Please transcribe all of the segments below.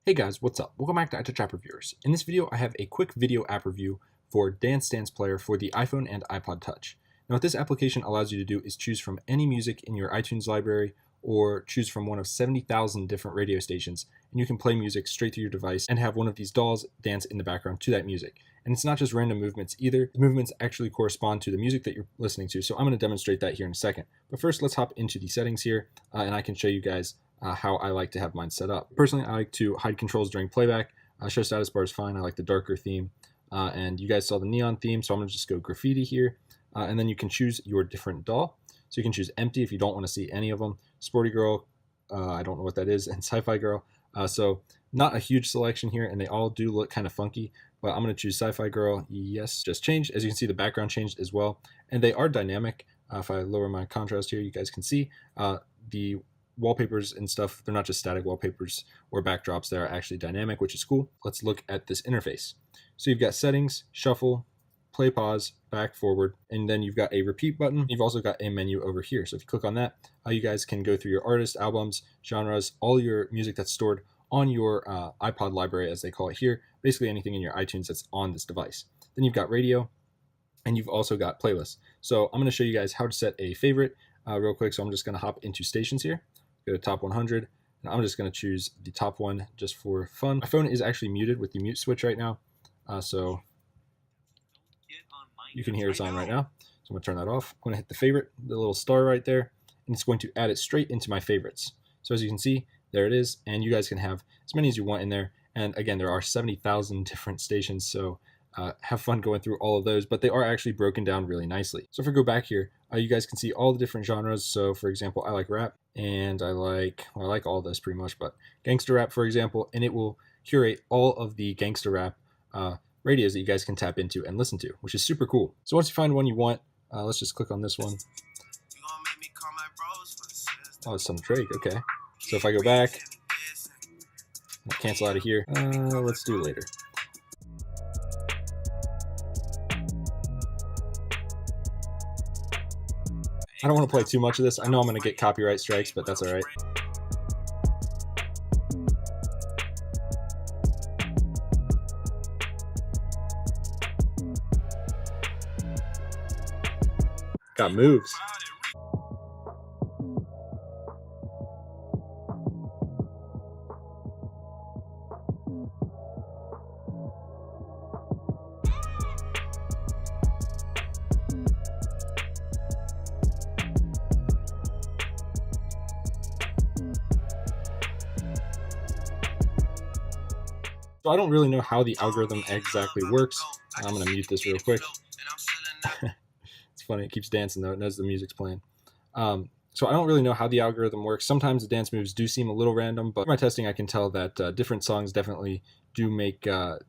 Hey guys, what's up? Welcome back to Untitled Chapter viewers. In this video, I have a quick video app review for DanceDancePlayer for the iPhone and iPod Touch. Now what this application allows you to do is choose from any music in your iTunes library or choose from one of 70,000 different radio stations, and you can play music straight through your device and have one of these dolls dance in the background to that music. And it's not just random movements either. The movements actually correspond to the music that you're listening to, so I'm going to demonstrate that here in a second. But first, let's hop into the settings here, and I can show you guys how I like to have mine set up. Personally, I like to hide controls during playback. Show status bar is fine. I like the darker theme. And you guys saw the neon theme, so I'm going to just go graffiti here. And then you can choose your different doll. So you can choose empty if you don't want to see any of them. Sporty girl, I don't know what that is, and sci-fi girl. So not a huge selection here, and they all do look kind of funky. But I'm going to choose sci-fi girl. Yes, just changed. As you can see, the background changed as well. And they are dynamic. If I lower my contrast here, you guys can see the wallpapers and stuff. They're not just static wallpapers or backdrops. They're actually dynamic, which is cool. Let's look at this interface. So you've got settings, shuffle, play, pause, back, forward, and then you've got a repeat button. You've also got a menu over here. So if you click on that, you guys can go through your artists, albums, genres, all your music that's stored on your iPod library, as they call it here, basically anything in your iTunes that's on this device. Then you've got radio, and you've also got playlists. So I'm going to show you guys how to set a favorite real quick. So I'm just going to hop into stations here. Go to top 100, and I'm just going to choose the top one just for fun. My phone is actually muted with the mute switch right now, so you can hear it's on right now. So I'm going to turn that off. I'm going to hit the favorite, the little star right there, and it's going to add it straight into my favorites. So as you can see, there it is, and you guys can have as many as you want in there. And again, there are 70,000 different stations, so have fun going through all of those, but they are actually broken down really nicely. So if we go back here, you guys can see all the different genres. So for example, I like rap, and I like all this pretty much, but gangster rap, for example, and it will curate all of the gangster rap radios that you guys can tap into and listen to, which is super cool. So once you find one you want, let's just click on this one. Oh, it's some Drake. Okay. So if I go back, I'll cancel out of here. Let's do later. I don't want to play too much of this. I know I'm going to get copyright strikes, but that's all right. Got moves. So I don't really know how the algorithm exactly works. I'm going to mute this real quick. It's funny, it keeps dancing though, it knows the music's playing. So I don't really know how the algorithm works. Sometimes the dance moves do seem a little random, but from my testing I can tell that different songs definitely do make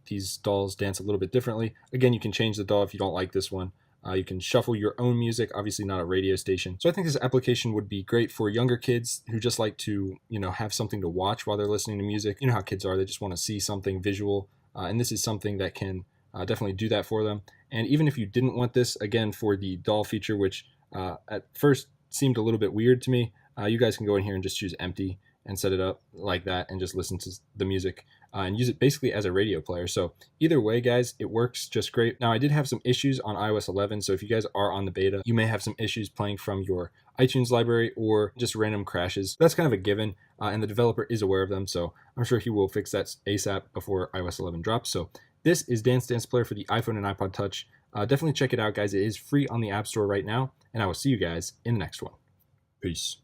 these dolls dance a little bit differently. Again, you can change the doll if you don't like this one. You can shuffle your own music, obviously not a radio station. So I think this application would be great for younger kids who just like to, have something to watch while they're listening to music. You know how kids are, they just want to see something visual. And this is something that can definitely do that for them. And even if you didn't want this, again, for the doll feature, which at first seemed a little bit weird to me, you guys can go in here and just choose empty and set it up like that and just listen to the music and use it basically as a radio player. So either way, guys, it works just great. Now, I did have some issues on iOS 11, so if you guys are on the beta, you may have some issues playing from your iTunes library or just random crashes. That's kind of a given, and the developer is aware of them, so I'm sure he will fix that ASAP before iOS 11 drops. So this is DanceDancePlayer for the iPhone and iPod Touch. Definitely check it out, guys. It is free on the App Store right now, and I will see you guys in the next one. Peace.